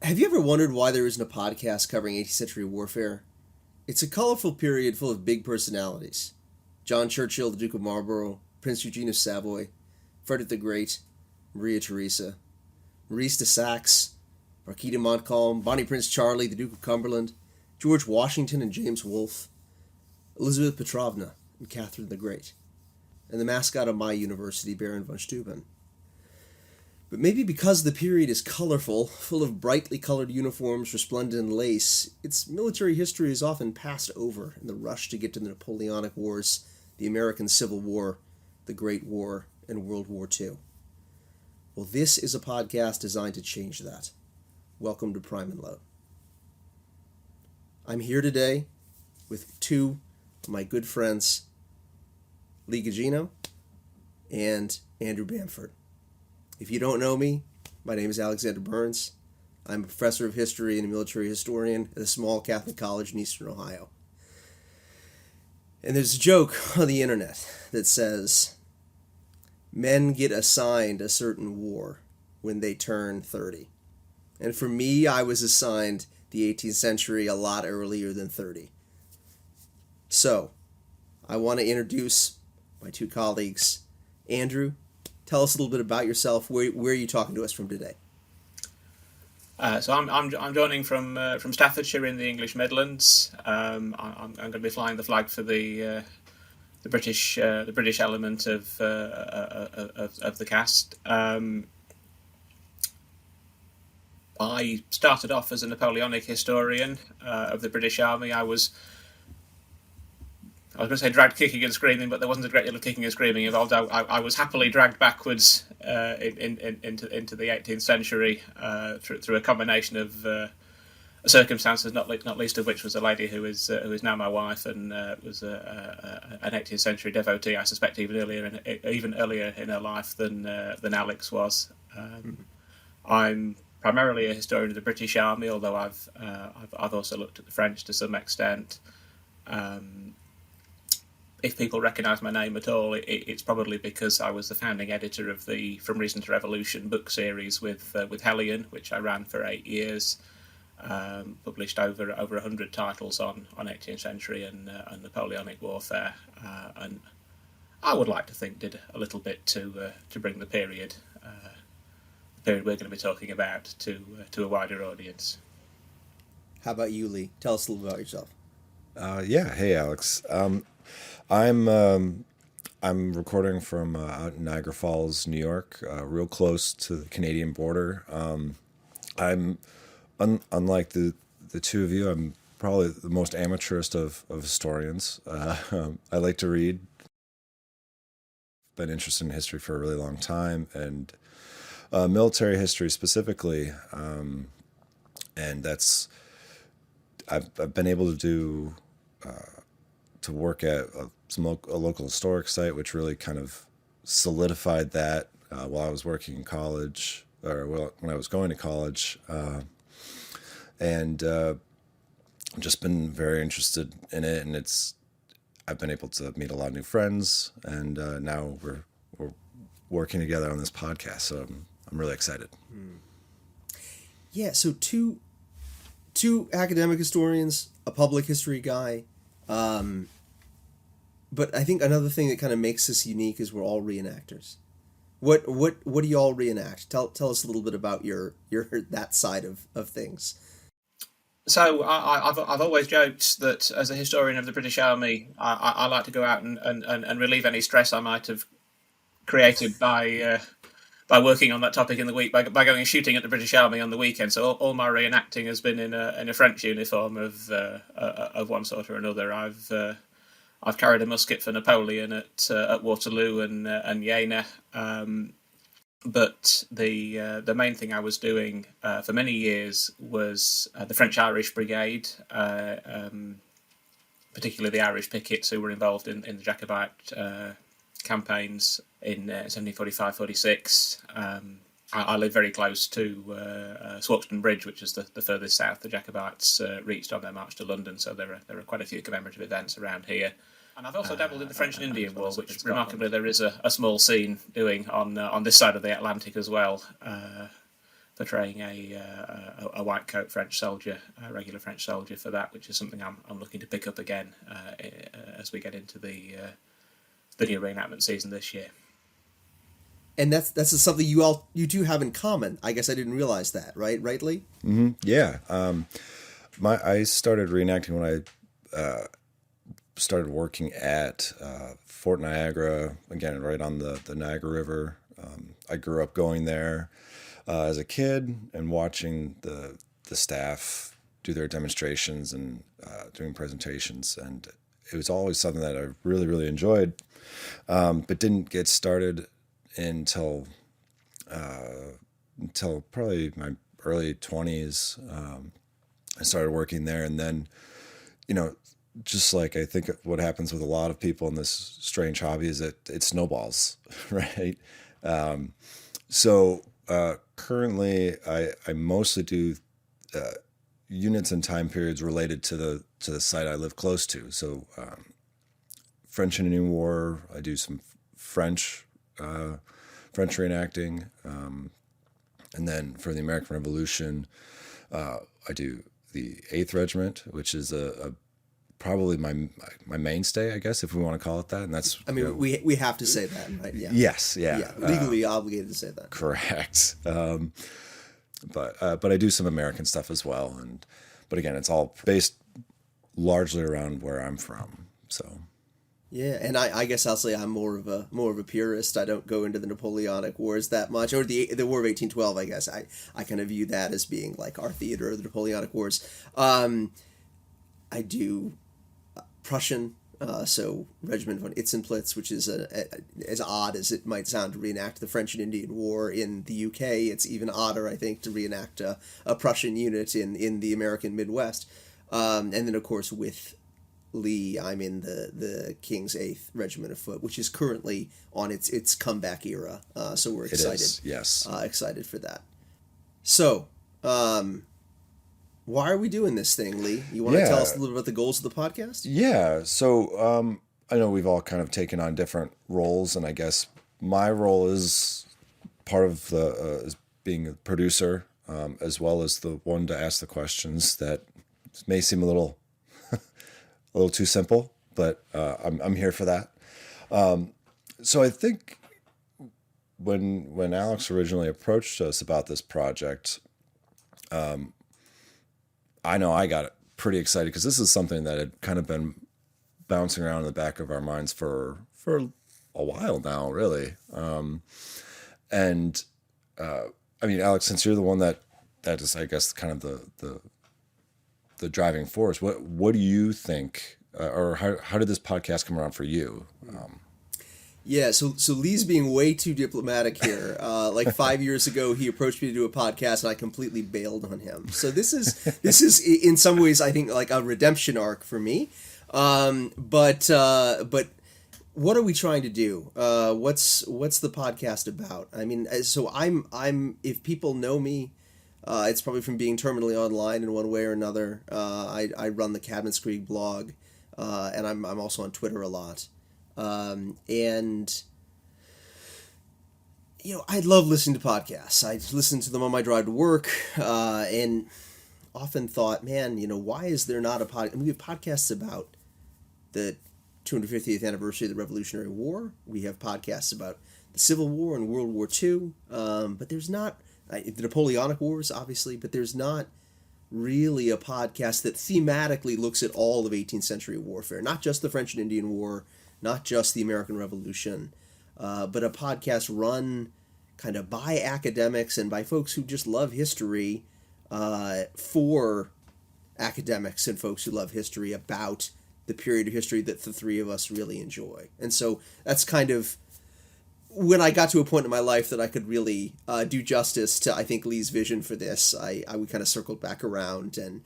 Have you ever wondered why there isn't a podcast covering 18th century warfare? It's a colorful period full of big personalities. John Churchill, the Duke of Marlborough, Prince Eugene of Savoy, Frederick the Great, Maria Theresa, Maurice de Saxe, Marquis de Montcalm, Bonnie Prince Charlie, the Duke of Cumberland, George Washington and James Wolfe, Elizabeth Petrovna and Catherine the Great, and the mascot of my university, Baron von Steuben. But maybe because the period is colorful, full of brightly colored uniforms, resplendent lace, its military history is often passed over in the rush to get to the Napoleonic Wars, the American Civil War, the Great War, and World War II. Well, this is a podcast designed to change that. Welcome to Prime and Load. I'm here today with two of my good friends, Lee Gugino and Andrew Bamford. If you don't know me, my name is Alexander Burns. I'm a professor of history and a military historian at a small Catholic college in Eastern Ohio. And there's a joke on the internet that says, men get assigned a certain war when they turn 30. And for me, I was assigned the 18th century a lot earlier than 30. So, I want to introduce my two colleagues. Andrew, tell us a little bit about yourself. Where are you talking to us from today? So I'm joining from Staffordshire in the English Midlands. I'm going to be flying the flag for the British element of the cast. I started off as a Napoleonic historian of the British Army. I was going to say dragged kicking and screaming, but there wasn't a great deal of kicking and screaming involved. I was happily dragged backwards into the 18th century through a combination of circumstances, not least of which was a lady who is now my wife and was an 18th century devotee. I suspect even earlier in her life than Alex was. I'm primarily a historian of the British Army, although I've also looked at the French to some extent. If people recognise my name at all, it's probably because I was the founding editor of the From Reason to Revolution book series with Hellion, which I ran for 8 years. Published over 100 titles on 18th century and Napoleonic warfare, and I would like to think did a little bit to bring the period we're going to be talking about to a wider audience. How about you, Lee? Tell us a little about yourself. Hey, Alex. I'm recording from out in Niagara Falls, New York, real close to the Canadian border. I'm unlike the two of you. I'm probably the most amateurist of historians. I like to read. Been interested in history for a really long time, and military history specifically. And that's I've been able to do to work at a local historic site, which really kind of solidified that while I was working in college, when I was going to college, and just been very interested in it. And I've been able to meet a lot of new friends, and now we're working together on this podcast. So I'm really excited. Yeah. So two academic historians, a public history guy. But I think another thing that kind of makes us unique is we're all reenactors. What do you all reenact? Tell us a little bit about your that side of things. So I've always joked that as a historian of the British Army, I like to go out and relieve any stress I might have created by working on that topic in the week by going and shooting at the British Army on the weekend. So all my reenacting has been in a French uniform of one sort or another. I've carried a musket for Napoleon at Waterloo and Jena, but the main thing I was doing for many years was the French-Irish Brigade, particularly the Irish pickets who were involved in the Jacobite campaigns in 1745-46. I live very close to Swaxton Bridge, which is the furthest south the Jacobites reached on their march to London. So there are quite a few commemorative events around here. And I've also dabbled in the French and Indian War, which remarkably there is a small scene doing on this side of the Atlantic as well. portraying a white coat French soldier, a regular French soldier for that, which is something I'm looking to pick up again as we get into the new reenactment season this year. And that's something you two have in common. I guess I didn't realize that, right? Right, Lee? Mm-hmm. Yeah. I started reenacting when I started working at Fort Niagara, again, right on the Niagara River. I grew up going there as a kid and watching the staff do their demonstrations and doing presentations. And it was always something that I really, really enjoyed, but didn't get started until probably my early 20s. I started working there, and then, just like I think what happens with a lot of people in this strange hobby is that it snowballs, right? So currently, I mostly do units and time periods related to the site I live close to. So French and Indian War, I do some French reenacting, and then for the American Revolution, I do the 8th Regiment, which is a probably my mainstay, I guess, if we want to call it that. And that's, we have to say that, right? Yeah. Yes. Yeah. Yeah. Legally obligated to say that. Correct. But I do some American stuff as well. But again, it's all based largely around where I'm from. So. Yeah, and I guess I'll say I'm more of a purist. I don't go into the Napoleonic Wars that much, or the War of 1812. I guess I kind of view that as being like our theater of the Napoleonic Wars. I do Prussian, so Regiment von Itzenplitz, which is as odd as it might sound to reenact the French and Indian War in the UK. It's even odder, I think, to reenact a Prussian unit in the American Midwest. And then, of course, with Lee, I'm in the King's 8th Regiment of Foot, which is currently on its comeback era. So we're excited. It is, yes. Excited for that. So, why are we doing this thing, Lee? You want to tell us a little bit about the goals of the podcast? Yeah. So I know we've all kind of taken on different roles, and I guess my role is part of is being a producer, as well as the one to ask the questions that may seem a little too simple, but I'm here for that. So I think when Alex originally approached us about this project, I know I got pretty excited because this is something that had kind of been bouncing around in the back of our minds for a while now, really. Alex, since you're the one that is, I guess, kind of the driving force, what do you think, or how did this podcast come around for you? Yeah, so Lee's being way too diplomatic here. Like 5 years ago, he approached me to do a podcast, and I completely bailed on him. So this is in some ways, I think, like a redemption arc for me. But what are we trying to do? What's the podcast about? I mean, so I'm if people know me, it's probably from being terminally online in one way or another. I run the Cabinets Creek blog, and I'm also on Twitter a lot. And I love listening to podcasts. I listen to them on my drive to work, and often thought, man, why is there not a podcast? We have podcasts about the 250th anniversary of the Revolutionary War. We have podcasts about the Civil War and World War II. But there's not the Napoleonic Wars, obviously, but there's not really a podcast that thematically looks at all of 18th century warfare, not just the French and Indian War, not just the American Revolution, but a podcast run kind of by academics and by folks who just love history, for academics and folks who love history about the period of history that the three of us really enjoy. And so that's kind of when I got to a point in my life that I could really do justice to, I think, Lee's vision for this. I kind of circled back around and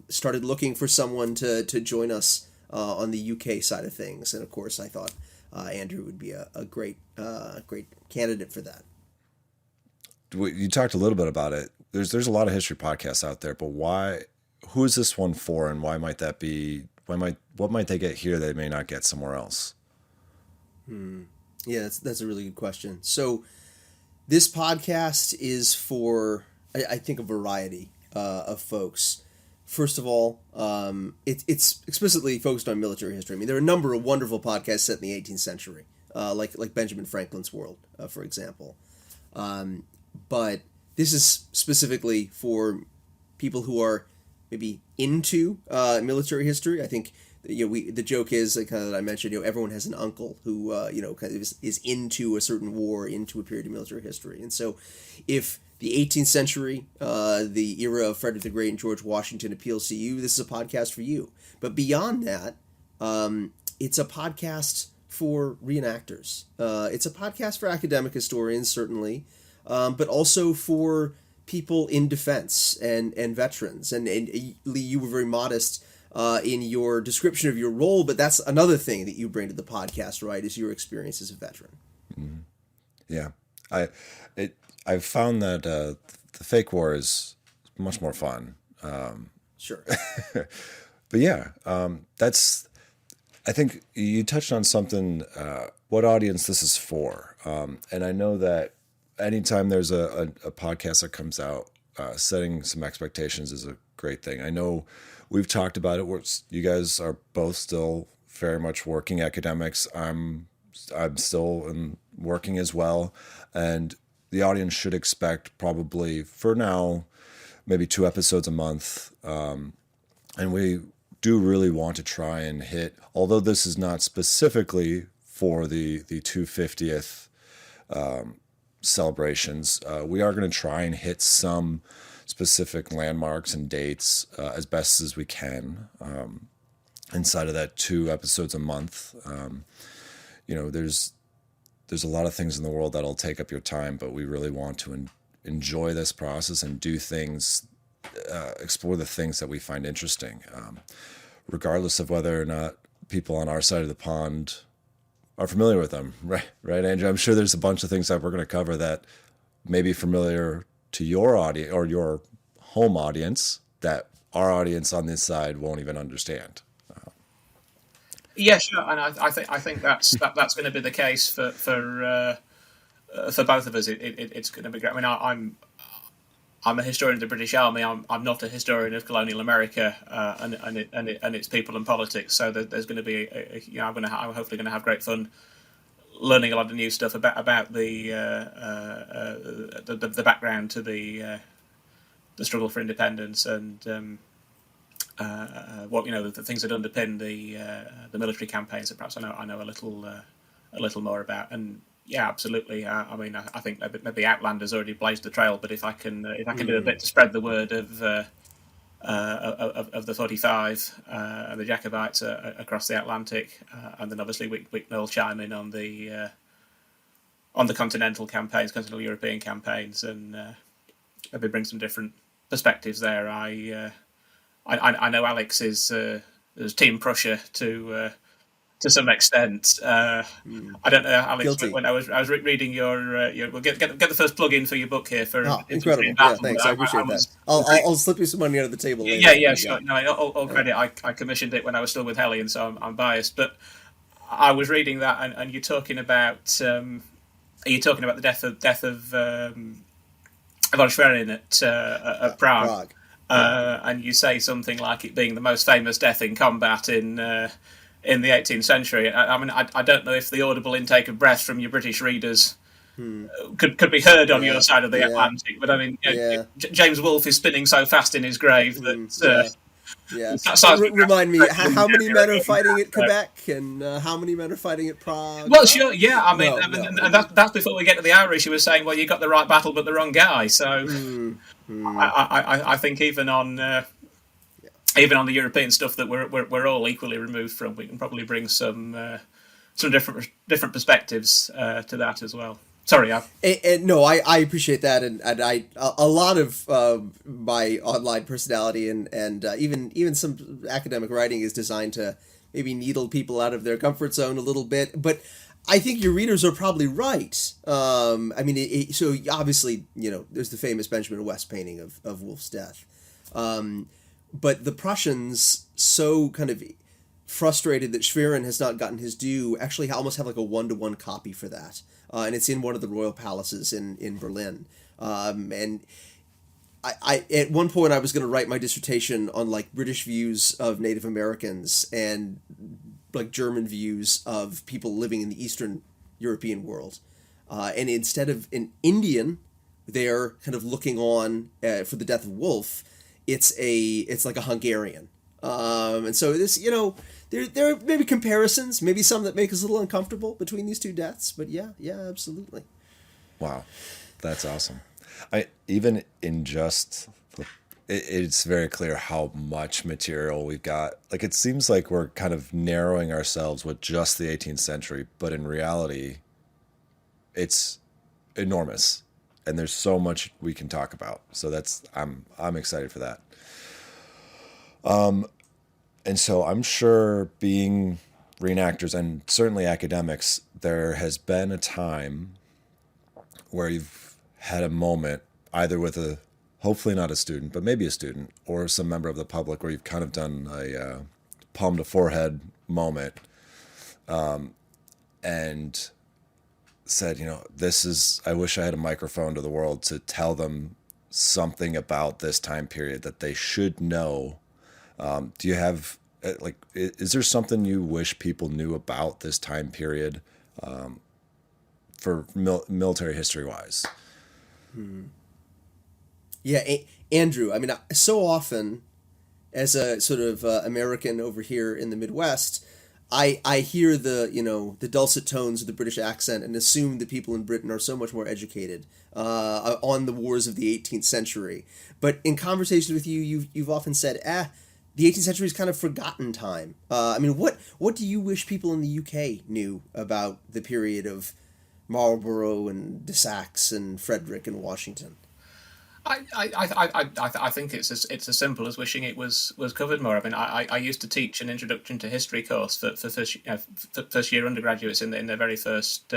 started looking for someone to join us on the UK side of things, and of course, I thought Andrew would be a great candidate for that. You talked a little bit about it. There's a lot of history podcasts out there, but why? Who is this one for, and why might that be? What might they get here they may not get somewhere else? Yeah, that's a really good question. So, This podcast is for, I think, a variety of folks. First of all, it's explicitly focused on military history. I mean, there are a number of wonderful podcasts set in the 18th century, like Benjamin Franklin's World, for example. But this is specifically for people who are maybe into military history. I think the joke is kind of that I mentioned. Everyone has an uncle who kind of is into a certain war, into a period of military history, and so if the 18th century, the era of Frederick the Great and George Washington appeals to you, this is a podcast for you. But beyond that, it's a podcast for reenactors. It's a podcast for academic historians, certainly, but also for people in defense and veterans. And Lee, you were very modest in your description of your role, but that's another thing that you bring to the podcast, right, is your experience as a veteran. Mm-hmm. Yeah. I've found that the fake war is much more fun. Sure. But yeah, I think you touched on something, what audience this is for. And I know that anytime there's a podcast that comes out, setting some expectations is a great thing. I know we've talked about it. You guys are both still very much working academics. I'm still working as well. And the audience should expect probably, for now, maybe 2 episodes a month. And we do really want to try and hit, although this is not specifically for the 250th celebrations, we are going to try and hit some specific landmarks and dates as best as we can inside of that 2 episodes a month. There's a lot of things in the world that'll take up your time, but we really want to enjoy this process and do things, explore the things that we find interesting, regardless of whether or not people on our side of the pond are familiar with them. Right, Andrew? I'm sure there's a bunch of things that we're going to cover that may be familiar to your audience or your home audience that our audience on this side won't even understand. Yeah, sure, and I think that's going to be the case for both of us. It's going to be great. I mean, I'm a historian of the British Army. I'm not a historian of colonial America and its people and politics. So there's going to be I'm hopefully going to have great fun learning a lot of new stuff about the background to the struggle for independence and. What the things that underpin the military campaigns that perhaps I know a little more about, and yeah, absolutely. I mean, I think maybe Outlander's already blazed the trail, but if I can do a bit to spread the word of the 45 and the Jacobites across the Atlantic, and then obviously we can all chime in on the continental continental European campaigns, and maybe bring some different perspectives there. I know Alex is Team Prussia to some extent. I don't know, Alex. Guilty. When I was reading your we'll get the first plug in for your book here for incredible. Yeah, thanks. I appreciate that. I'll slip you some money under the table later. Yeah, sure. No, all credit. I commissioned it when I was still with Hellion, so I'm biased. But I was reading that, and you're talking about the death of von Schwerin at Prague. And you say something like it being the most famous death in combat in the 18th century. I mean, I don't know if the audible intake of breath from your British readers could be heard on your side of the Atlantic, but I mean, James Wolfe is spinning so fast in his grave that. Remind me, how many men are fighting at Quebec, and how many men are fighting at Prague? Well, sure, yeah. I mean, and that's before we get to the Irish. You were saying, well, you got the right battle, but the wrong guy. So, I think even on the European stuff that we're all equally removed from, we can probably bring some different perspectives to that as well. Sorry, no, I appreciate that, and a lot of my online personality and even some academic writing is designed to maybe needle people out of their comfort zone a little bit, but I think your readers are probably right. I mean, so obviously, there's the famous Benjamin West painting of Wolfe's death, but the Prussians so kind of frustrated that Schwerin has not gotten his due, actually almost have like a 1-to-1 copy for that. And it's in one of the royal palaces in Berlin. And I at one point I was going to write my dissertation on like British views of Native Americans and like German views of people living in the Eastern European world. And instead of an Indian, they're kind of looking on for the death of Wolfe. It's like a Hungarian. And so this, there are maybe comparisons, maybe some that make us a little uncomfortable between these two deaths. But yeah, absolutely. Wow, that's awesome. Even in just, it's very clear how much material we've got. Like, it seems like we're kind of narrowing ourselves with just the 18th century, but in reality, it's enormous, and there's so much we can talk about. So I'm excited for that. And so I'm sure, being reenactors and certainly academics, there has been a time where you've had a moment, either with hopefully not a student, but maybe a student or some member of the public, where you've kind of done a palm to forehead moment, and said, I wish I had a microphone to the world to tell them something about this time period that they should know. Do you have, is there something you wish people knew about this time period, for military history wise? Yeah, Andrew, I mean, so often as a sort of American over here in the Midwest, I hear the dulcet tones of the British accent and assume that people in Britain are so much more educated on the wars of the 18th century. But in conversations with you, you've often said, the 18th century is kind of forgotten time. I mean, what do you wish people in the UK knew about the period of Marlborough and de Saxe and Frederick and Washington? I think it's as simple as wishing it was covered more. I mean, I used to teach an introduction to history course for first year undergraduates in their very first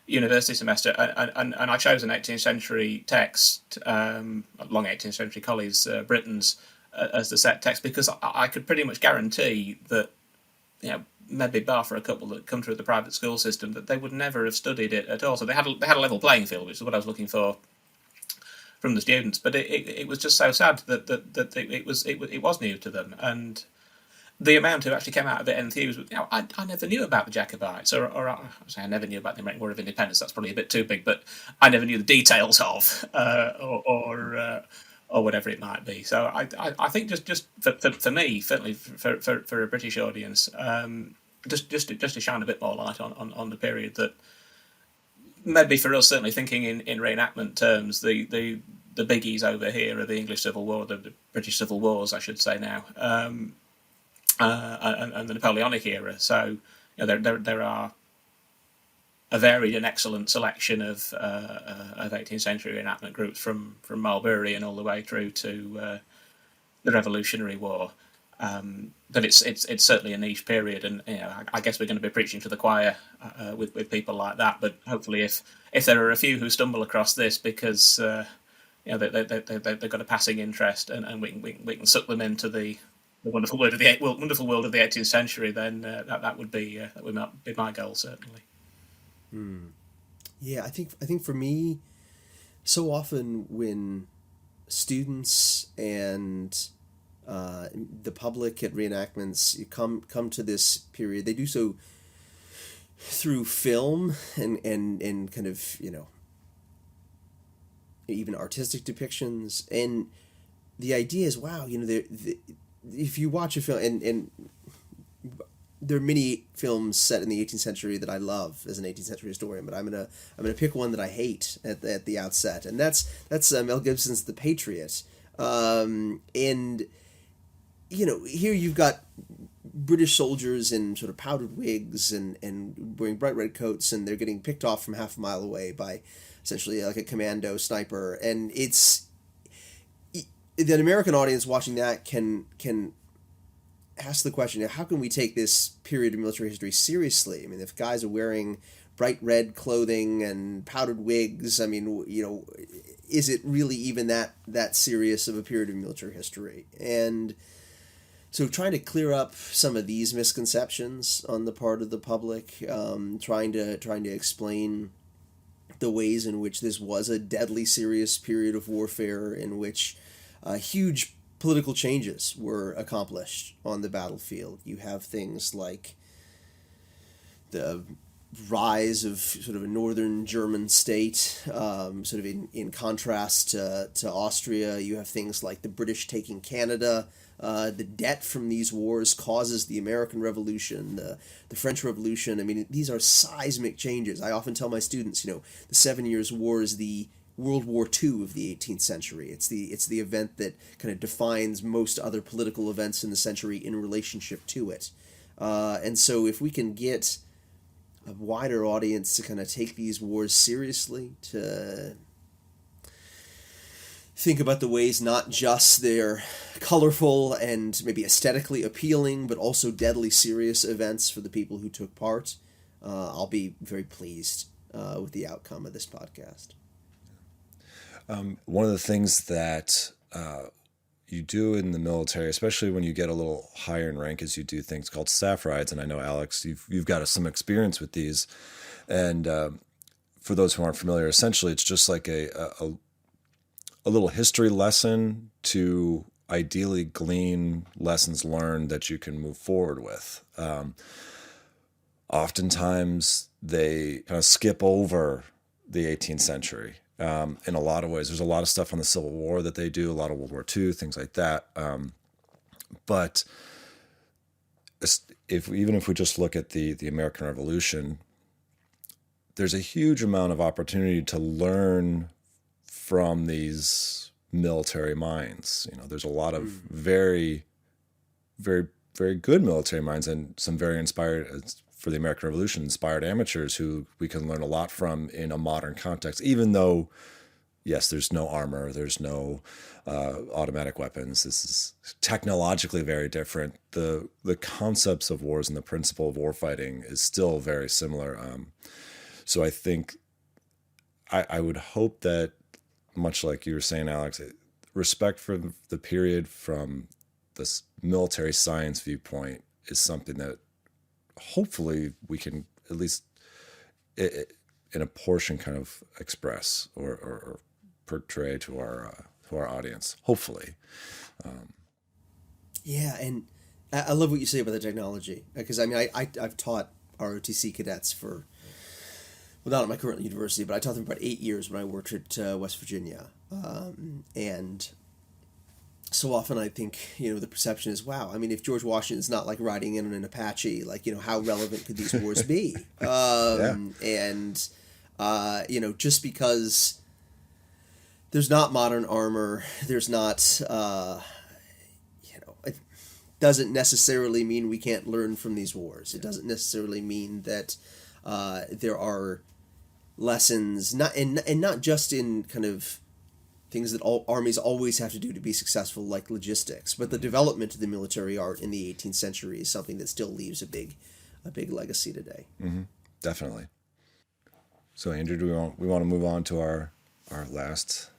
university semester, and I chose an 18th century text, long 18th century Colley's Britons, as the set text, because I could pretty much guarantee that, maybe bar for a couple that come through the private school system, that they would never have studied it at all. So they had a level playing field, which is what I was looking for from the students. But it was just so sad that it was new to them, and the amount who actually came out of it enthused. I never knew about the Jacobites, or I never knew about the American War of Independence. That's probably a bit too big, but I never knew the details of, or whatever it might be. So I think just for me, certainly for a British audience, just to shine a bit more light on the period that maybe for us, certainly thinking in reenactment terms, the biggies over here are the English Civil War, the British Civil Wars, I should say now, and the Napoleonic era. So there are a varied and excellent selection of 18th century reenactment groups from Marlborough and all the way through to the Revolutionary War. But it's certainly a niche period, and I guess we're going to be preaching to the choir with people like that. But hopefully, if there are a few who stumble across this because they've got a passing interest, and we can suck them into the wonderful world of the 18th century, then that would be my goal, certainly. Yeah, I think for me, so often when students and the public at reenactments come to this period, they do so through film and kind of even artistic depictions, and the idea is, wow, if you watch a film, and there are many films set in the 18th century that I love as an 18th century historian, but I'm gonna pick one that I hate at the outset, and that's Mel Gibson's The Patriot, and here you've got British soldiers in sort of powdered wigs and wearing bright red coats, and they're getting picked off from half a mile away by essentially like a commando sniper, and the American audience watching that can ask the question, how can we take this period of military history seriously? I mean, if guys are wearing bright red clothing and powdered wigs, I mean, is it really even that serious of a period of military history? And So trying to clear up some of these misconceptions on the part of the public, trying to explain the ways in which this was a deadly serious period of warfare in which huge political changes were accomplished on the battlefield. You have things like the rise of sort of a northern German state, sort of in contrast to Austria. You have things like the British taking Canada. The debt from these wars causes the American Revolution, the French Revolution. I mean, these are seismic changes. I often tell my students, the 7 Years' War is the World War II of the 18th century. It's the event that kind of defines most other political events in the century in relationship to it. And so if we can get a wider audience to kind of take these wars seriously, to think about the ways not just they're colorful and maybe aesthetically appealing, but also deadly serious events for the people who took part, I'll be very pleased with the outcome of this podcast. One of the things that you do in the military, especially when you get a little higher in rank, is you do things called staff rides. And I know, Alex, you've got some experience with these. And for those who aren't familiar, essentially it's just like a little history lesson to ideally glean lessons learned that you can move forward with. Oftentimes they kind of skip over the 18th century. In a lot of ways, there's a lot of stuff on the Civil War that they do, a lot of World War II, things like that. But even if we just look at the American Revolution, there's a huge amount of opportunity to learn from these military minds. There's a lot of very, very, very good military minds and some very inspired, for the American Revolution, inspired amateurs who we can learn a lot from in a modern context, even though, yes, there's no armor, there's no automatic weapons. This is technologically very different. The concepts of wars and the principle of war fighting is still very similar. So I think I would hope that, much like you were saying, Alex, respect for the period from this military science viewpoint is something that hopefully we can at least in a portion kind of express or portray to our audience, hopefully. Yeah, and I love what you say about the technology, because I mean I've taught ROTC cadets for, well, not at my current university, but I taught them about 8 years when I worked at West Virginia, and so often I think, the perception is, wow, I mean, if George Washington's not like riding in on an Apache, like, how relevant could these wars be? And, just because there's not modern armor, there's not, it doesn't necessarily mean we can't learn from these wars. It doesn't necessarily mean that there are lessons, not just in kind of things that all armies always have to do to be successful, like logistics, but the development of the military art in the 18th century is something that still leaves a big legacy today. Mm-hmm. Definitely. So, Andrew, do we want to move on to our last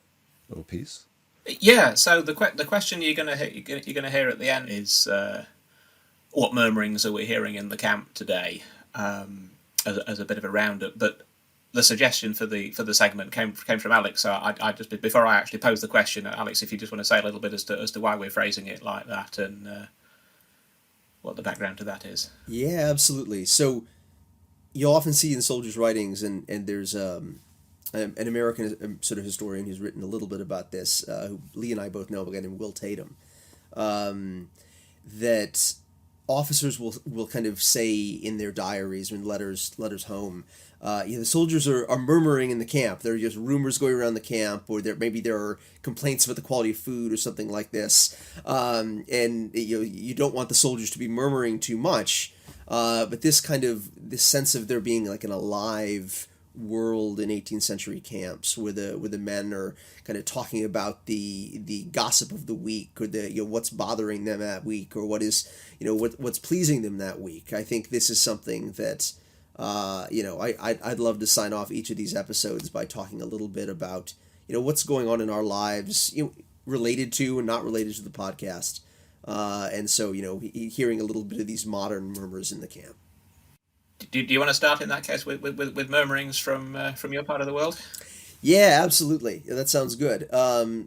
little piece? Yeah. So the question you're gonna hear at the end is, what murmurings are we hearing in the camp today? As a bit of a roundup, but the suggestion for the segment came from Alex. So I just, before I actually pose the question, Alex, if you just want to say a little bit as to why we're phrasing it like that and what the background to that is. Yeah, absolutely. So you'll often see in soldiers' writings, and there's an American sort of historian who's written a little bit about this, who Lee and I both know, a guy named Will Tatum, that officers will kind of say in their diaries, when letters home, the soldiers are murmuring in the camp. There are just rumors going around the camp, or maybe there are complaints about the quality of food or something like this. And you don't want the soldiers to be murmuring too much. But this sense of there being like an alive world in 18th century camps, where the men are kind of talking about the gossip of the week, or the what's bothering them that week, or what is what's pleasing them that week. I think this is something that I'd love to sign off each of these episodes by talking a little bit about what's going on in our lives, related to and not related to the podcast, And so, hearing a little bit of these modern murmurs in the camp. Do you want to start in that case with murmurings from your part of the world? Yeah, absolutely. Yeah, that sounds good.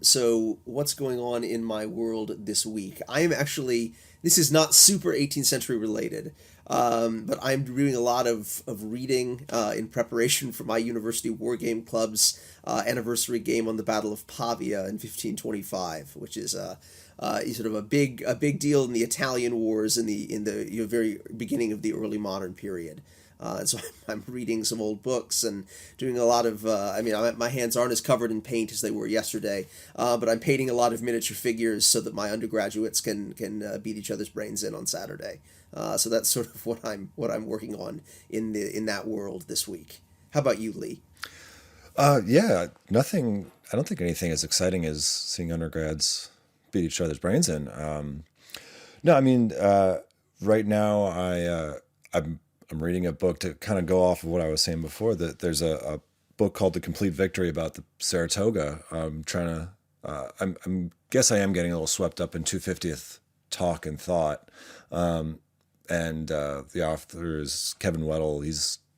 So what's going on in my world this week? This is not super 18th century related, but I'm doing a lot of reading in preparation for my university war game club's anniversary game on the Battle of Pavia in 1525, which is sort of a big deal in the Italian wars in the very beginning of the early modern period. And so I'm reading some old books and doing a lot of, my hands aren't as covered in paint as they were yesterday, but I'm painting a lot of miniature figures so that my undergraduates can beat each other's brains in on Saturday. So that's sort of what I'm working on in that world this week. How about you, Lee? Yeah, nothing. I don't think anything as exciting as seeing undergrads beat each other's brains in. No, I mean, right now I'm reading a book to kind of go off of what I was saying before. That there's a book called The Complete Victory about the Saratoga. I'm trying to. Guess I am getting a little swept up in 250th talk and thought. And the author is Kevin Weddle. He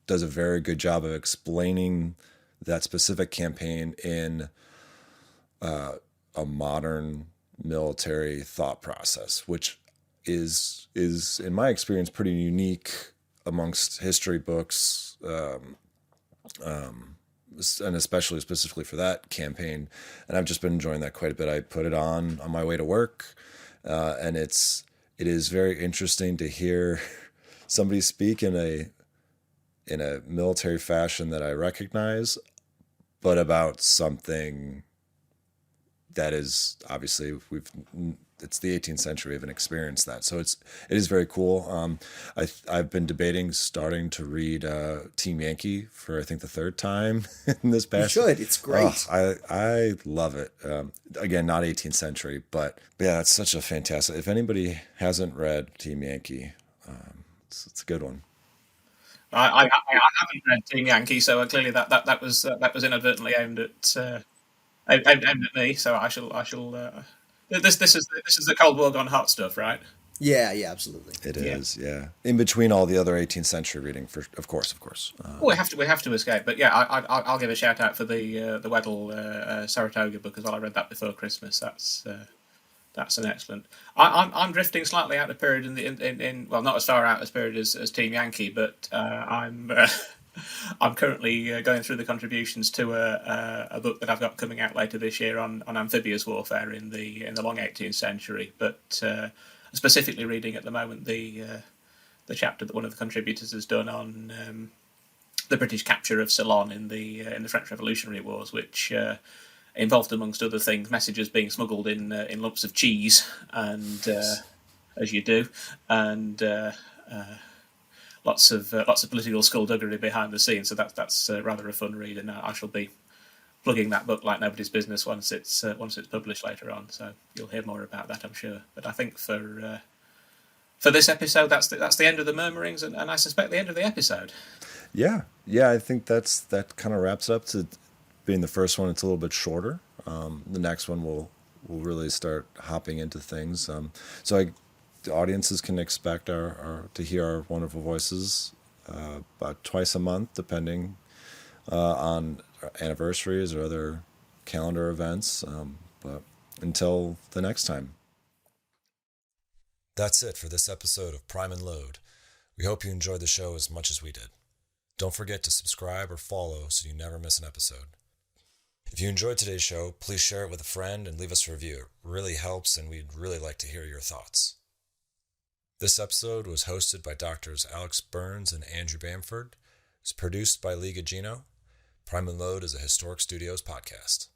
does a very good job of explaining that specific campaign in a modern military thought process, which is in my experience pretty unique amongst history books, and especially specifically for that campaign. And I've just been enjoying that quite a bit. I put it on my way to work, and it is very interesting to hear somebody speak in a military fashion that I recognize, but about something that is obviously it's the 18th century. We haven't experienced that, so it is very cool. I've been debating starting to read Team Yankee for I think the third time in this past. You should. It's great. I love it. Again, not 18th century, but yeah, it's such a fantastic. If anybody hasn't read Team Yankee, it's a good one. I haven't read Team Yankee, so clearly that was inadvertently aimed at me. So I shall. This is the Cold War gone hot stuff, right? Yeah, absolutely. It is, yeah. In between all the other 18th century reading, of course. We have to escape, but yeah, I'll give a shout out for the Weddle Saratoga book as well. I read that before Christmas. That's an excellent. I'm drifting slightly out of period in well, not as far out as period as Team Yankee, but I'm currently going through the contributions to a book that I've got coming out later this year on amphibious warfare in the long 18th century. But specifically reading at the moment the chapter that one of the contributors has done on the British capture of Ceylon in the French Revolutionary Wars, which involved, amongst other things, messages being smuggled in lumps of cheese, and as you do, and lots of political skullduggery behind the scenes. So that's rather a fun read, and I shall be plugging that book like nobody's business once it's published later on. So you'll hear more about that, I'm sure. But I think for this episode, that's the end of the murmurings, and I suspect the end of the episode. Yeah. I think that kind of wraps up to being the first one. It's a little bit shorter. The next one we'll really start hopping into things. So the audiences can expect to hear our wonderful voices about twice a month, depending on anniversaries or other calendar events. But until the next time. That's it for this episode of Prime and Load. We hope you enjoyed the show as much as we did. Don't forget to subscribe or follow so you never miss an episode. If you enjoyed today's show, please share it with a friend and leave us a review. It really helps, and we'd really like to hear your thoughts. This episode was hosted by Drs. Alex Burns and Andrew Bamford. It's produced by Lee Gugino. Prime and Load is a Historic Studios podcast.